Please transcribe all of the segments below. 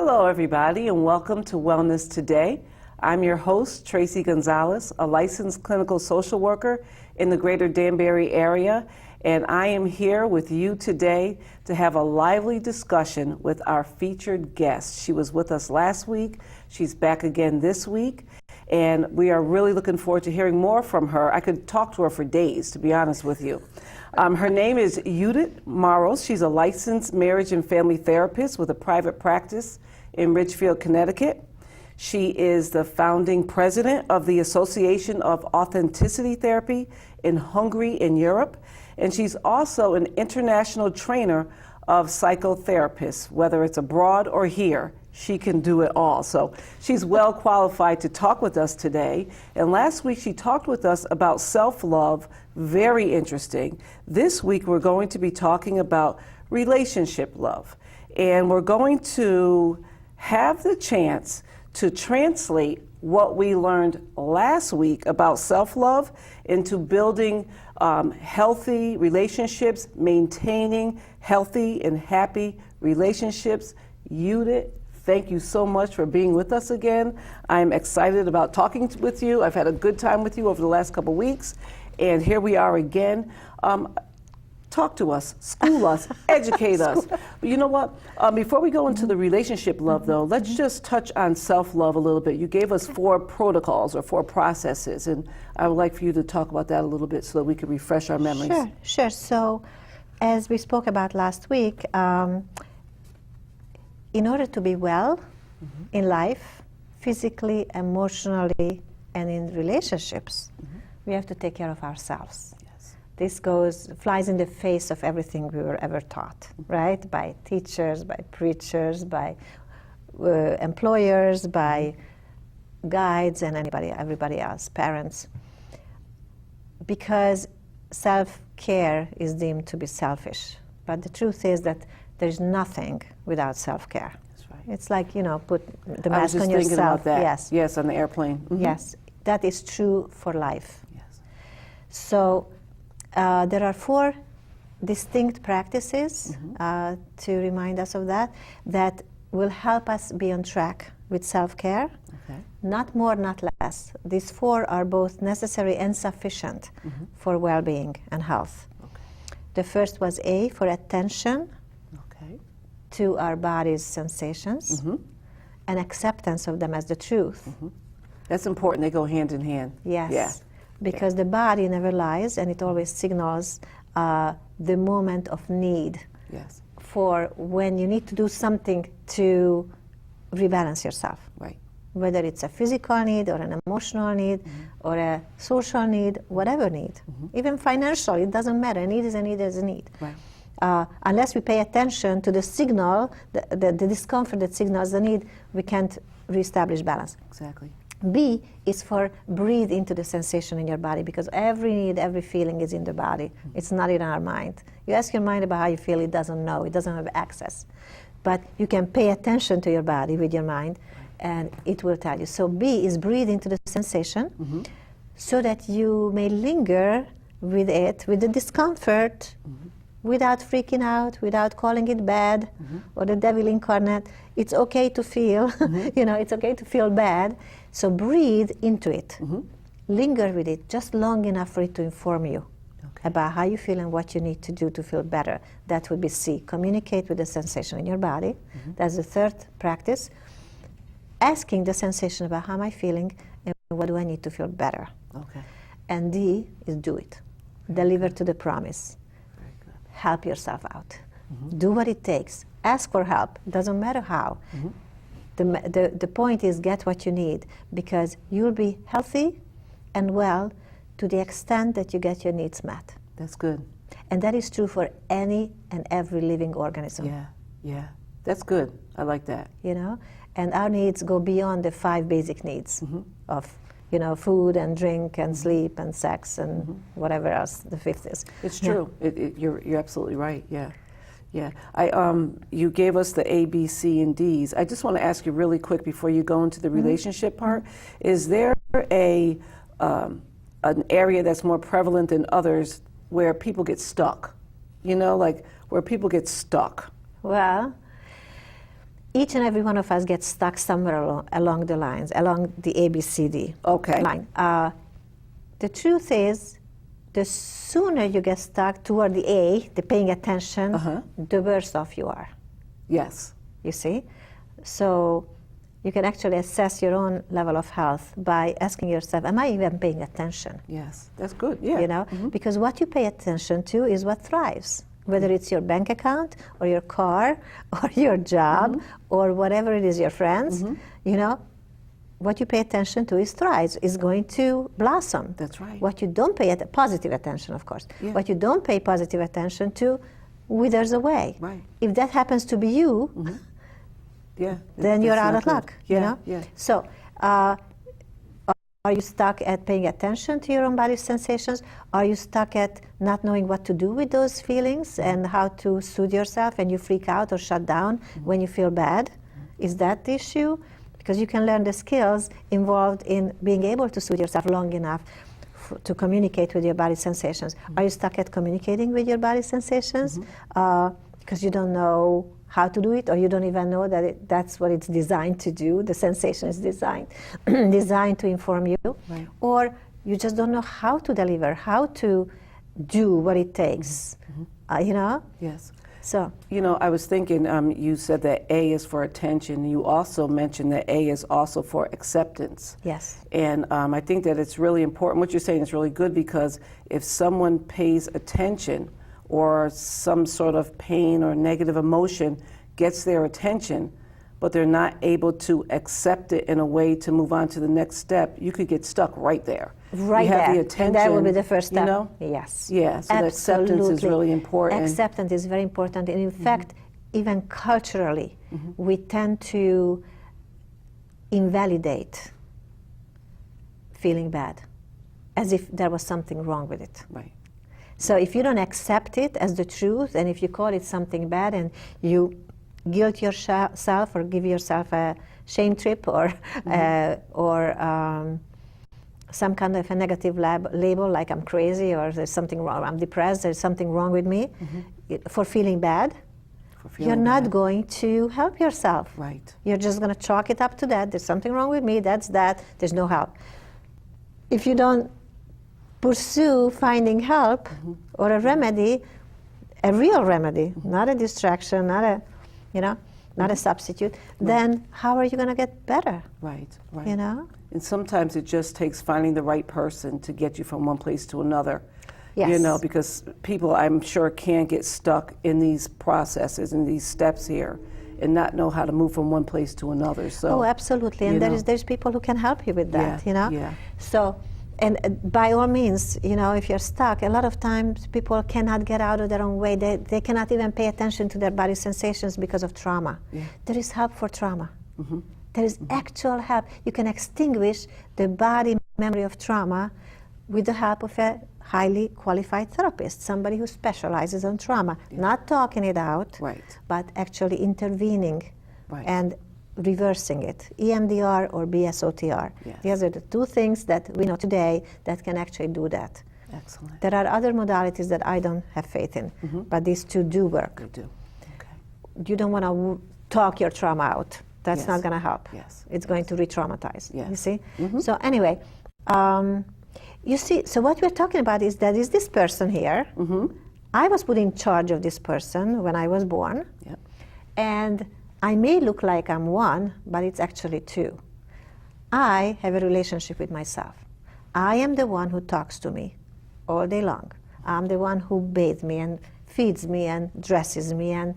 Hello, everybody, and welcome to Wellness Today. I'm your host, Tracey Gonzalez, a licensed clinical social worker in the greater Danbury area, and I am here with you today to have a lively discussion with our featured guest. She was with us last week. She's back again this week, and we are really looking forward to hearing more from her. I could talk to her for days, to be honest with you. Her name is Judith Maros. She's a licensed marriage and family therapist with a private practice in Ridgefield, Connecticut. She is the founding president of the Association of Authenticity Therapy in Hungary in Europe. And she's also an international trainer of psychotherapists, whether it's abroad or here. She can do it all. So she's well qualified to talk with us today. And last week she talked with us about self-love, very interesting. This week we're going to be talking about relationship love. And we're going to have the chance to translate what we learned last week about self-love into building healthy relationships, maintaining healthy and happy relationships. Judith, thank you so much for being with us again. I'm excited about talking with you. I've had a good time with you over the last couple weeks, and here we are again. Talk to us, school us, educate us. But you know what? Before we go into the relationship love, though, let's just touch on self-love a little bit. You gave us 4 protocols or 4 processes, and I would like for you to talk about that a little bit so that we can refresh our memories. Sure. So, as we spoke about last week, in order to be well in life, physically, emotionally, and in relationships, we have to take care of ourselves. This flies in the face of everything we were ever taught, right? By teachers, by preachers, by employers, by guides, and everybody else, parents. Because self-care is deemed to be selfish. But the truth is that there's nothing without self-care. That's right. It's like, put the I was mask just on thinking yourself. about that. Yes. Yes, on the airplane. Yes, that is true for life. Yes. So there are 4 distinct practices to remind us of that will help us be on track with self-care. Okay. Not more, not less. These 4 are both necessary and sufficient for well-being and health. Okay. The first was A, for attention Okay. to our body's sensations and acceptance of them as the truth. That's important. They go hand in hand. Yes. Yeah. Because the body never lies, and it always signals the moment of need. Yes. For when you need to do something to rebalance yourself. Right. Whether it's a physical need or an emotional need or a social need, whatever need. Even financial, it doesn't matter. A need is a need is a need. Right. Unless we pay attention to the signal, the discomfort that signals the need, we can't reestablish balance. Exactly. B is for breathe into the sensation in your body, because every need, every feeling is in the body. It's not in our mind. You ask your mind about how you feel, it doesn't know, it doesn't have access. But you can pay attention to your body with your mind, and it will tell you. So B is breathe into the sensation so that you may linger with it, with the discomfort, without freaking out, without calling it bad or the devil incarnate. It's okay to feel, it's okay to feel bad. So breathe into it. Linger with it just long enough for it to inform you about how you feel and what you need to do to feel better. That would be C. Communicate with the sensation in your body. That's the third practice. Asking the sensation about how am I feeling and what do I need to feel better. Okay. And D is do it. Deliver to the promise. Help yourself out. Do what it takes. Ask for help. Doesn't matter how. The point is get what you need, because you'll be healthy and well to the extent that you get your needs met. That's good. And that is true for any and every living organism. Yeah. That's good. I like that. And our needs go beyond the 5 basic needs of food and drink and sleep and sex and whatever else the 5th is. It's true. You're absolutely right. Yeah. You gave us the A, B, C, and D's. I just want to ask you really quick before you go into the relationship part. Is there an area that's more prevalent than others where people get stuck? Like where people get stuck? Well, Each and every one of us gets stuck somewhere along the lines, along the ABCD line. The truth is, the sooner you get stuck toward the A, the paying attention, the worse off you are. Yes. You see? So you can actually assess your own level of health by asking yourself, am I even paying attention? Yes, that's good. Yeah. You know, because what you pay attention to is what thrives. Whether it's your bank account or your car or your job or whatever it is, your friends, you know, what you pay attention to is thrives, is going to blossom. That's right. What you don't pay positive attention, of course. Yeah. What you don't pay positive attention to withers away. Right. If that happens to be you, then you're out of luck. Yeah. You know? Yeah. So, are you stuck at paying attention to your own body's sensations? Are you stuck at not knowing what to do with those feelings and how to soothe yourself, and you freak out or shut down when you feel bad? Is that the issue? Because you can learn the skills involved in being able to soothe yourself long enough to communicate with your body sensations. Are you stuck at communicating with your body sensations because you don't know how to do it, or you don't even know that that's what it's designed to do? The sensation is designed to inform you. Right. Or you just don't know how to deliver, how to do what it takes, you know? Yes. So, you know, I was thinking, you said that A is for attention. You also mentioned that A is also for acceptance. yes. And I think that it's really important. What you're saying is really good, because if someone pays attention, or some sort of pain or negative emotion gets their attention, but they're not able to accept it in a way to move on to the next step, you could get stuck right there. Right you have there. the attention, And that would be the first step. You know? Yes. Yeah, so the acceptance is really important. Acceptance is very important. And in fact, even culturally, we tend to invalidate feeling bad, as if there was something wrong with it. Right. So if you don't accept it as the truth, and if you call it something bad, and you guilt yourself or give yourself a shame trip, or some kind of a negative label, like I'm crazy, or there's something wrong, I'm depressed, there's something wrong with me, for feeling bad, you're not going to help yourself. Right. You're just going to chalk it up to that. There's something wrong with me, that's that, there's no help. If you don't pursue finding help or a remedy, a real remedy, not a distraction, not a, you know, not a substitute, then how are you going to get better? Right, right. You know? And sometimes it just takes finding the right person to get you from one place to another. Yes. You know, because people, I'm sure, can get stuck in these processes and these steps here and not know how to move from one place to another. So, oh, absolutely. And there's people who can help you with that, you know? Yeah. So, and by all means, you know, if you're stuck, a lot of times people cannot get out of their own way. They cannot even pay attention to their body sensations because of trauma. Yeah. There is help for trauma. There is actual help. You can extinguish the body memory of trauma with the help of a highly qualified therapist, somebody who specializes on trauma, not talking it out, but actually intervening and reversing it, EMDR or BSOTR. Yes. These are the two things that we know today that can actually do that. Excellent. There are other modalities that I don't have faith in, but these two do work. They do. Okay. You don't want to talk your trauma out. That's not going to help. Yes. It's going to re-traumatize. Yes. You see? So anyway, you see, so what we're talking about is that is this person here. I was put in charge of this person when I was born. Yep. And I may look like I'm one, but it's actually two. I have a relationship with myself. I am the one who talks to me all day long. I'm the one who bathes me and feeds me and dresses me and,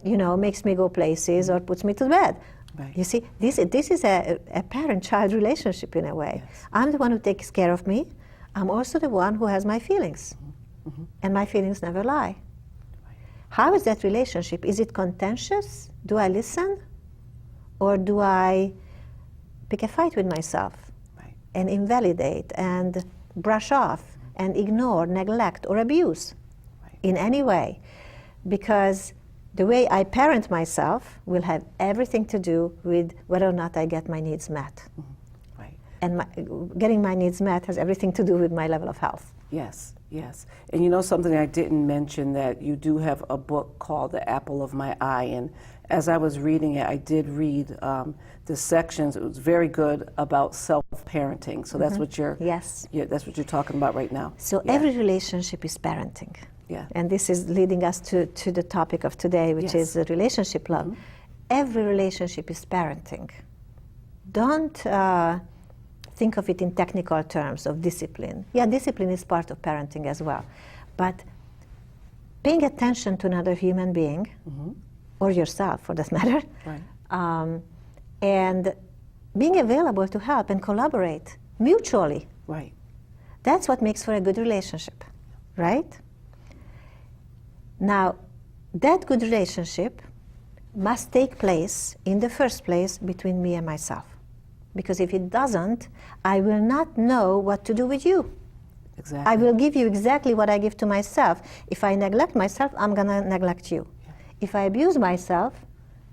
you know, makes me go places or puts me to bed. Right. You see, this is a parent-child relationship in a way. Yes. I'm the one who takes care of me. I'm also the one who has my feelings. And my feelings never lie. How is that relationship? Is it contentious? Do I listen? Or do I pick a fight with myself and invalidate and brush off and ignore, neglect, or abuse in any way? Because the way I parent myself will have everything to do with whether or not I get my needs met. And getting my needs met has everything to do with my level of health. Yes, Yes. And you know something I didn't mention, that you do have a book called The Apple of My Eye. And as I was reading it, I did read the sections. It was very good about self-parenting. So that's what you're Yes. yeah, that's what you're talking about right now. So Yeah. every relationship is parenting. Yeah. And this is leading us to the topic of today, which Yes. is relationship love. Every relationship is parenting. Don't think of it in technical terms of discipline. Yeah, discipline is part of parenting as well. But paying attention to another human being, or yourself for that matter, Right. and being available to help and collaborate mutually. Right. That's what makes for a good relationship, right? Now, that good relationship must take place in the first place between me and myself. Because if it doesn't, I will not know what to do with you. Exactly. I will give you exactly what I give to myself. If I neglect myself, I'm going to neglect you. If I abuse myself,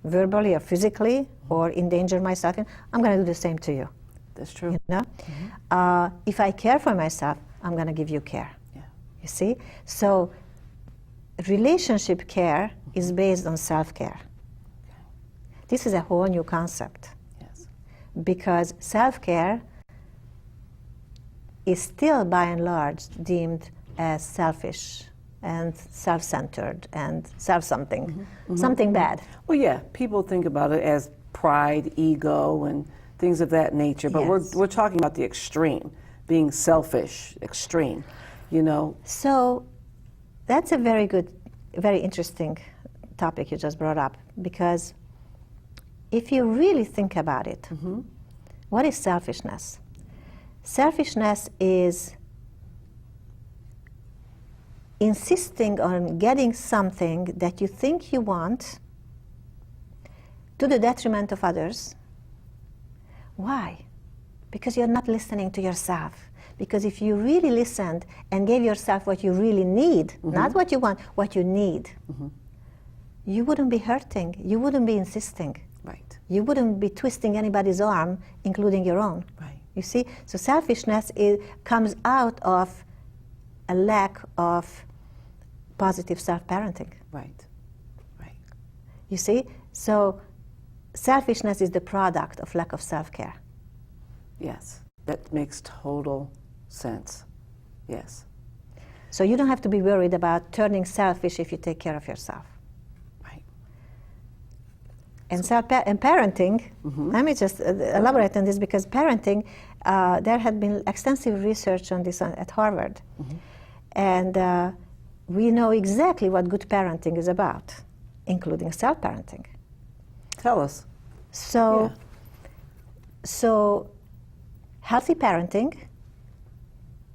verbally or physically, or endanger myself, I'm going to do the same to you. That's true. You know? If I care for myself, I'm going to give you care. Yeah. You see? So relationship care is based on self-care. This is a whole new concept. Yes. Because self-care is still by and large deemed as selfish and self-centered and self-something, something bad. Well, yeah, people think about it as pride, ego, and things of that nature, but Yes. we're talking about the extreme, being selfish, extreme, you know. So that's a very good, very interesting topic you just brought up, because if you really think about it, what is selfishness? Selfishness is insisting on getting something that you think you want to the detriment of others. Why? Because you're not listening to yourself. Because if you really listened and gave yourself what you really need, not what you want, what you need, you wouldn't be hurting, you wouldn't be insisting. Right. You wouldn't be twisting anybody's arm, including your own. Right. You see? So selfishness comes out of a lack of positive self-parenting. Right. Right. You see? So selfishness is the product of lack of self-care. Yes. That makes total sense. Yes. So you don't have to be worried about turning selfish if you take care of yourself. Right. And and parenting, let me just elaborate on this, because parenting, there had been extensive research on this at Harvard. And we know exactly what good parenting is about, including self-parenting. Tell us. So, so healthy parenting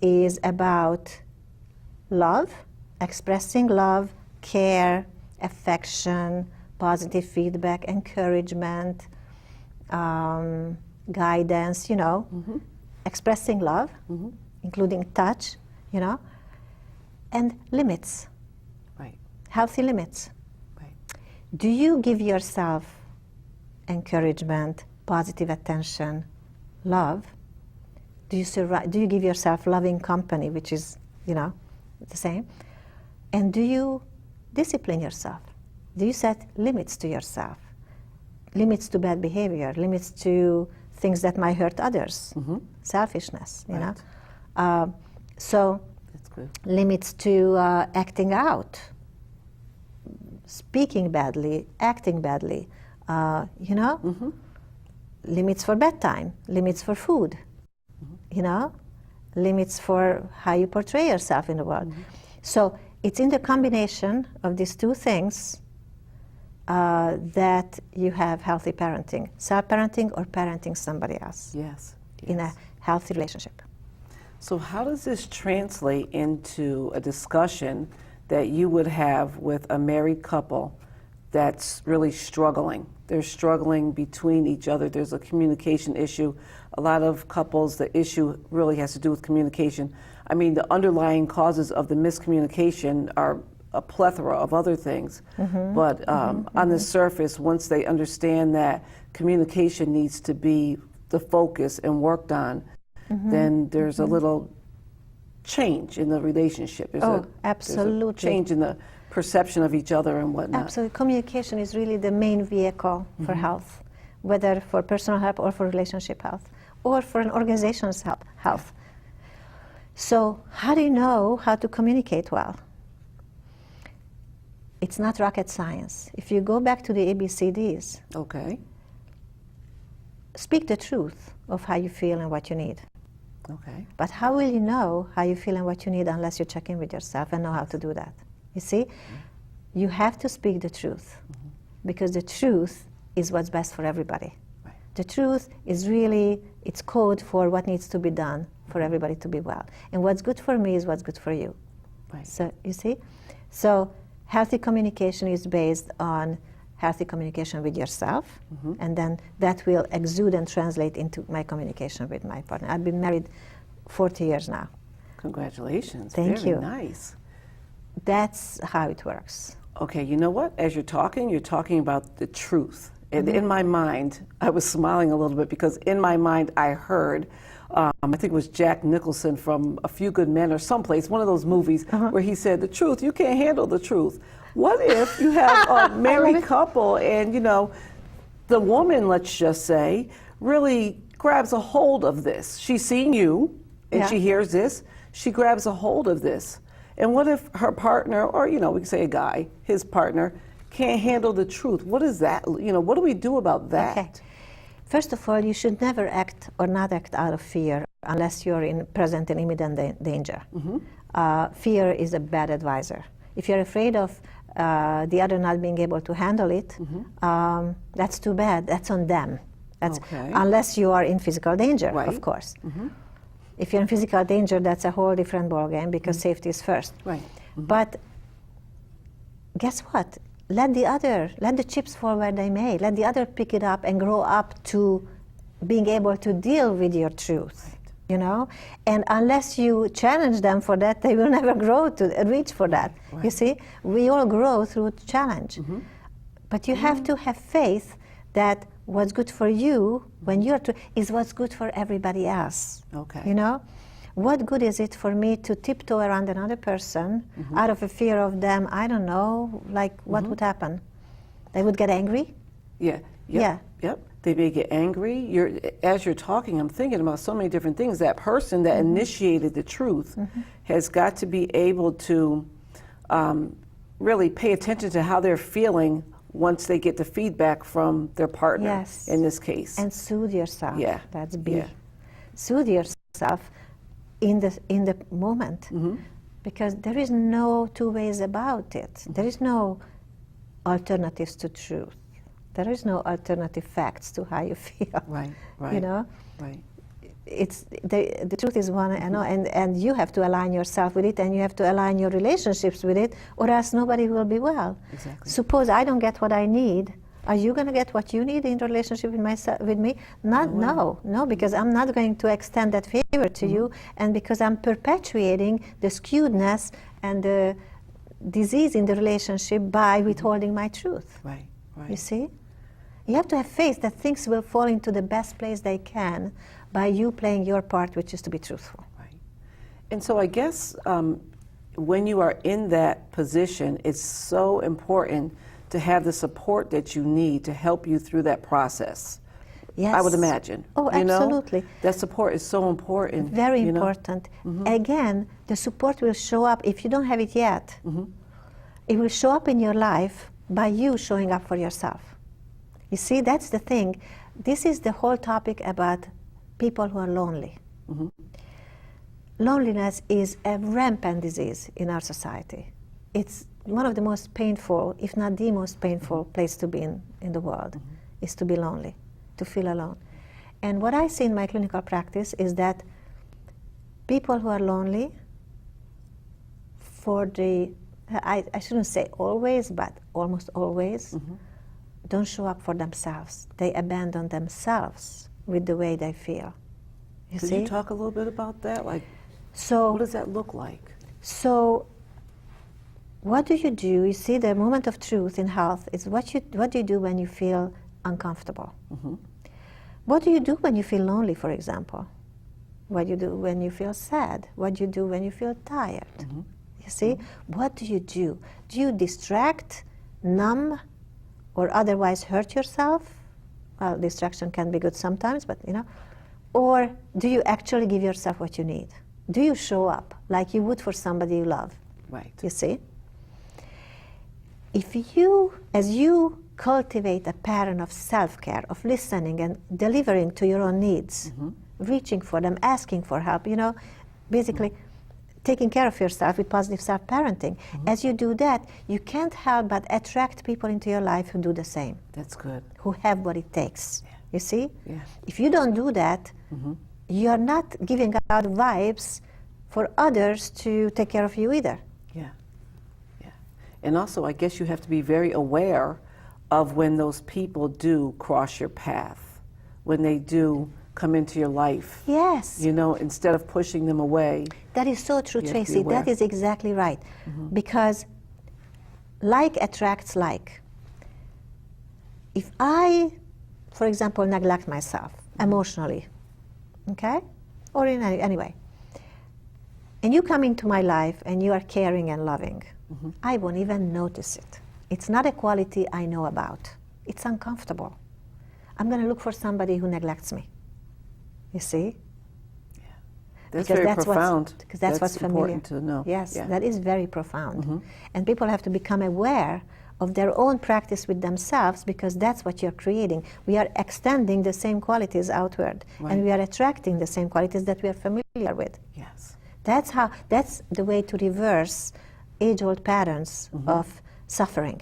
is about love, expressing love, care, affection, positive feedback, encouragement, guidance, you know, expressing love, including touch, you know, and limits, Right. healthy limits. Right. Do you give yourself encouragement, positive attention, love? Do you give yourself loving company, which is, you know, the same? And do you discipline yourself? Do you set limits to yourself? Limits to bad behavior, limits to things that might hurt others, selfishness, you know? So That's good. limits to acting out, speaking badly, acting badly, you know? Limits for bedtime, limits for food, you know? Limits for how you portray yourself in the world. So it's in the combination of these two things that you have healthy parenting, self-parenting or parenting somebody else Yes. in a Yes. healthy relationship. So how does this translate into a discussion that you would have with a married couple that's really struggling? They're struggling between each other. There's a communication issue. A lot of couples, the issue really has to do with communication. I mean, the underlying causes of the miscommunication are a plethora of other things. But on the surface, once they understand that communication needs to be the focus and worked on, then there's a little change in the relationship. There's Absolutely. There's a change in the perception of each other and whatnot. Absolutely. Communication is really the main vehicle for health, whether for personal health or for relationship health, or for an organization's health. So how do you know how to communicate well? It's not rocket science. If you go back to the ABCDs, Okay. speak the truth of how you feel and what you need. Okay. But how will you know how you feel and what you need unless you check in with yourself and know how to do that? You see, you have to speak the truth, because the truth is what's best for everybody. Right. The truth is really, it's code for what needs to be done for everybody to be well. And what's good for me is what's good for you. Right. So, you see? So, healthy communication is based on healthy communication with yourself, and then that will exude and translate into my communication with my partner. I've been married 40 years now. Congratulations. Thank Very you. nice. That's how it works. Okay, you know what? As you're talking about the truth. And in my mind, I was smiling a little bit because in my mind I heard, I think it was Jack Nicholson from A Few Good Men or someplace, one of those movies where he said, the truth, you can't handle the truth. What if you have a married couple and, you know, the woman, let's just say, really grabs a hold of this. She's seeing you and she hears this, she grabs a hold of this. And what if her partner, or, you know, we can say a guy, his partner, can't handle the truth? What is that? You know, what do we do about that? Okay. First of all, you should never act or not act out of fear unless you're present in imminent danger. Fear is a bad advisor. If you're afraid of the other not being able to handle it, that's too bad. That's on them. That's unless you are in physical danger, of course. If you're in physical danger, that's a whole different ballgame because safety is first. Right. But guess what? Let the chips fall where they may. Let the other pick it up and grow up to being able to deal with your truth, you know? And unless you challenge them for that, they will never grow to reach for that. You see? We all grow through challenge. But you have to have faith that what's good for you when you're is what's good for everybody else. Okay. You know? What good is it for me to tiptoe around another person out of a fear of them? I don't know, like what would happen? They would get angry? Yeah. Yep. They may get angry. As you're talking, I'm thinking about so many different things. That person that initiated the truth has got to be able to really pay attention to how they're feeling once they get the feedback from their partner, in this case. And soothe yourself. Yeah. That's big. Soothe yourself in the moment, because there is no two ways about it. There is no alternatives to truth. There is no alternative facts to how you feel. Right. You know, Right. it's the truth is one, and you have to align yourself with it, and you have to align your relationships with it, or else nobody will be well. Exactly. Suppose I don't get what I need. Are you going to get what you need in relationship with me? No, because I'm not going to extend that favor to you, and because I'm perpetuating the skewedness and the disease in the relationship by withholding my truth. Right. You see? You have to have faith that things will fall into the best place they can by you playing your part, which is to be truthful. Right. And so I guess when you are in that position, it's so important to have the support that you need to help you through that process. Yes. I would imagine. Oh, you know? absolutely. That support is so important. Very important. Again, the support will show up, if you don't have it yet, it will show up in your life by you showing up for yourself. You see, that's the thing. This is the whole topic about people who are lonely. Loneliness is a rampant disease in our society. It's one of the most painful, if not the most painful place to be in the world, is to be lonely, to feel alone. And what I see in my clinical practice is that people who are lonely, I shouldn't say always, but almost always, don't show up for themselves. They abandon themselves with the way they feel. Could you talk a little bit about that? Like, so what does that look like? So what do? You see, the moment of truth in health is what do you do when you feel uncomfortable? What do you do when you feel lonely, for example? What you do when you feel sad? What you do when you feel tired? You see? What do you do? Do you distract, numb, or otherwise hurt yourself? Well, distraction can be good sometimes, but you know. Or do you actually give yourself what you need? Do you show up like you would for somebody you love? Right. You see? If you, as you cultivate a pattern of self-care, of listening and delivering to your own needs, reaching for them, asking for help, you know, basically taking care of yourself with positive self-parenting. As you do that, you can't help but attract people into your life who do the same. That's good. Who have what it takes. Yeah. You see? Yeah. If you don't do that, you're not giving out vibes for others to take care of you either. Yeah. Yeah. And also, I guess you have to be very aware of when those people do cross your path, when they do come into your life. Yes. You know, instead of pushing them away. That is so true, You have to be Tracy. aware. That is exactly right. Because like attracts like. If I, for example, neglect myself emotionally, okay? Or in any way, and you come into my life and you are caring and loving, I won't even notice it. It's not a quality I know about. It's uncomfortable. I'm going to look for somebody who neglects me. You see? That's Because very that's profound. Because that's what's familiar. Important to know. Yes, Yeah. that is very profound. And people have to become aware of their own practice with themselves, because that's what you're creating. We are extending the same qualities outward, Right. and we are attracting the same qualities that we are familiar with. Yes. That's the way to reverse age-old patterns of suffering.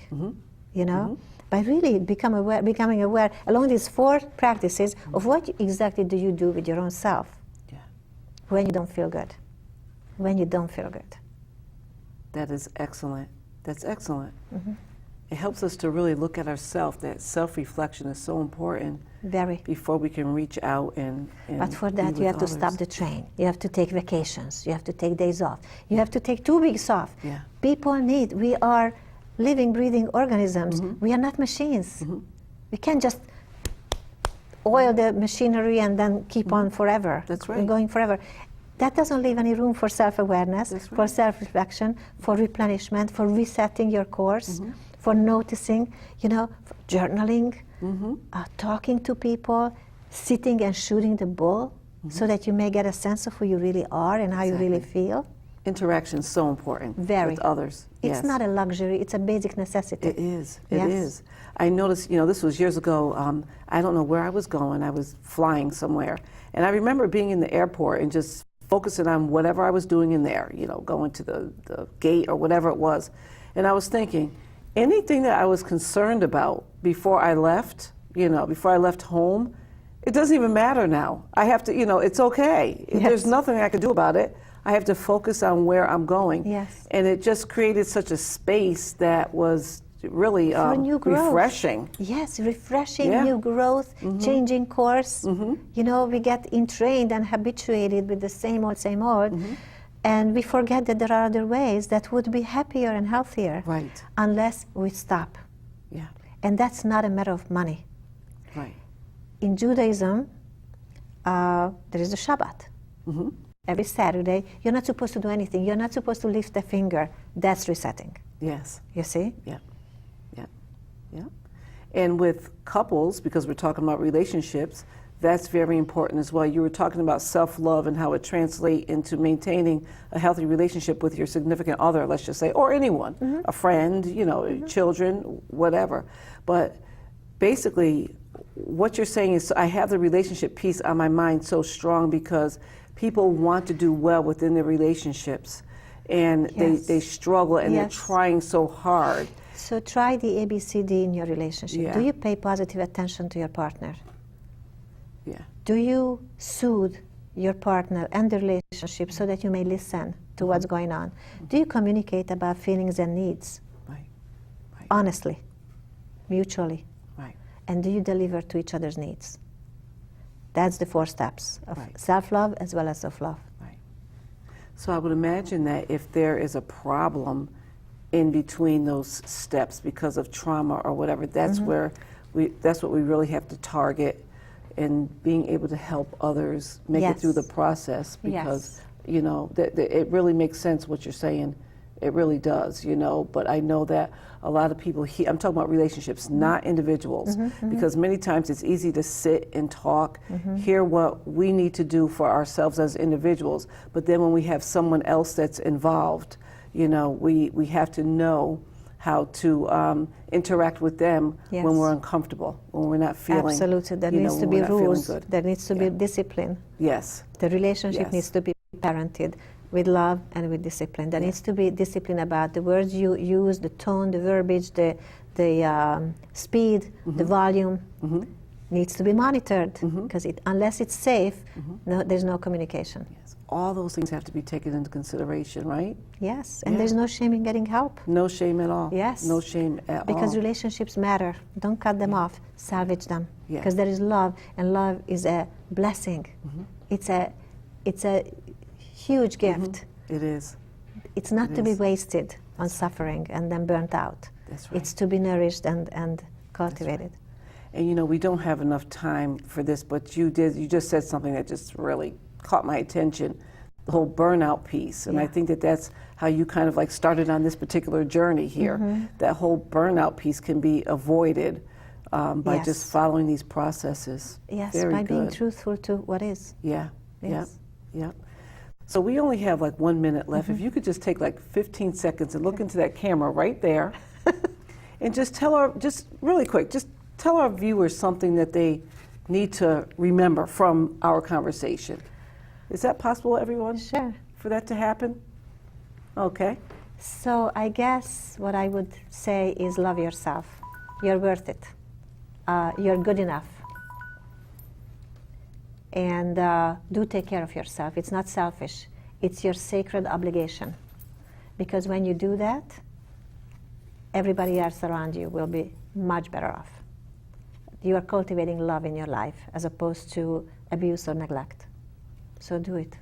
You know, by really becoming aware along these 4 practices of what exactly do you do with your own self Yeah. when you don't feel good. When you don't feel good. That is excellent. That's excellent. It helps us to really look at ourselves. That self-reflection is so important Very. before we can reach out and But for be that, with you have to others. stop the train. You have to take vacations. You have to take days off. You have to take 2 weeks off. Yeah. People we are living, breathing organisms. We are not machines. We can't just oil the machinery and then keep on forever. That's right. And going forever. That doesn't leave any room for self-awareness, That's for right. self-reflection, for replenishment, for resetting your course, for noticing, you know, for journaling, talking to people, sitting and shooting the bull, so that you may get a sense of who you really are and how you really feel. Interaction is so important Very. with others. It's Yes. not a luxury, it's a basic necessity. It is. It Yes. is. I noticed, you know, this was years ago. I don't know where I was going. I was flying somewhere. And I remember being in the airport and just focusing on whatever I was doing in there, you know, going to the gate or whatever it was. And I was thinking, anything that I was concerned about before I left, you know, before I left home, it doesn't even matter now. I have to, you know, it's okay. Yes. There's nothing I can do about it. I have to focus on where I'm going. Yes. And it just created such a space that was really For new growth. refreshing. Yes, refreshing, Yeah. new growth, changing course. You know, we get entrained and habituated with the same old, and we forget that there are other ways that would be happier and healthier. Right. Unless we stop. Yeah. And that's not a matter of money. Right. In Judaism, there is the Shabbat. Every Saturday, you're not supposed to do anything. You're not supposed to lift a finger. That's resetting. Yes. You see? Yeah. Yeah. Yeah. And with couples, because we're talking about relationships, that's very important as well. You were talking about self-love and how it translates into maintaining a healthy relationship with your significant other, let's just say, or anyone, a friend, you know, children, whatever. But basically, what you're saying is I have the relationship piece on my mind so strong because people want to do well within their relationships. And Yes. they struggle and they're Yes. trying so hard. So try the ABCD in your relationship. Yeah. Do you pay positive attention to your partner? Yeah. Do you soothe your partner and the relationship so that you may listen to what's going on? Do you communicate about feelings and needs Right. Right. honestly, mutually? Right. And do you deliver to each other's needs? That's the 4 steps of Right. self-love as well as self-love. Right. So I would imagine that if there is a problem in between those steps because of trauma or whatever, that's where that's what we really have to target and being able to help others make it through the process, because you know it really makes sense what you're saying. It really does, you know. But I know that a lot of people I'm talking about relationships, not individuals, because many times it's easy to sit and talk, hear what we need to do for ourselves as individuals, but then when we have someone else that's involved, you know, we have to know how to interact with them when we're uncomfortable, when we're not feeling. Absolutely, there needs to be rules. There needs to be discipline. Yes. The relationship needs to be parented with love and with discipline. There needs to be discipline about the words you use, the tone, the verbiage, the speed, the volume. Needs to be monitored, because unless it's safe, there's no communication. Yes. All those things have to be taken into consideration, right? Yes, and there's no shame in getting help. No shame at all. Yes. No shame at all. Because relationships matter. Don't cut them off. Salvage them. Because there is love, and love is a blessing. It's a huge gift. It is. It's not to be wasted on suffering and then burnt out. That's right. It's to be nourished and cultivated. And you know, we don't have enough time for this, but you just said something that just really caught my attention, the whole burnout piece. And I think that that's how you kind of like started on this particular journey here. That whole burnout piece can be avoided by just following these processes. Yes, Very by good. being truthful to what is. Yeah, Yes. yep. So we only have like 1 minute left. If you could just take like 15 seconds and look into that camera right there and just really quick, just tell our viewers something that they need to remember from our conversation. Is that possible, everyone? Sure. For that to happen? Okay. So I guess what I would say is love yourself. You're worth it. You're good enough. And do take care of yourself. It's not selfish. It's your sacred obligation. Because when you do that, everybody else around you will be much better off. You are cultivating love in your life as opposed to abuse or neglect. So do it.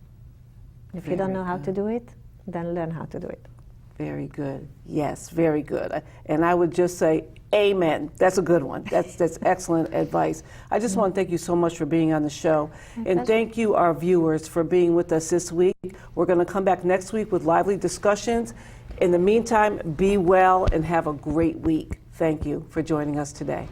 If you don't know how to do it, then learn how to do it. Very good. Yes, very good. And I would just say, amen. That's a good one. That's excellent advice. I just want to thank you so much for being on the show. And thank you, our viewers, for being with us this week. We're going to come back next week with lively discussions. In the meantime, be well and have a great week. Thank you for joining us today.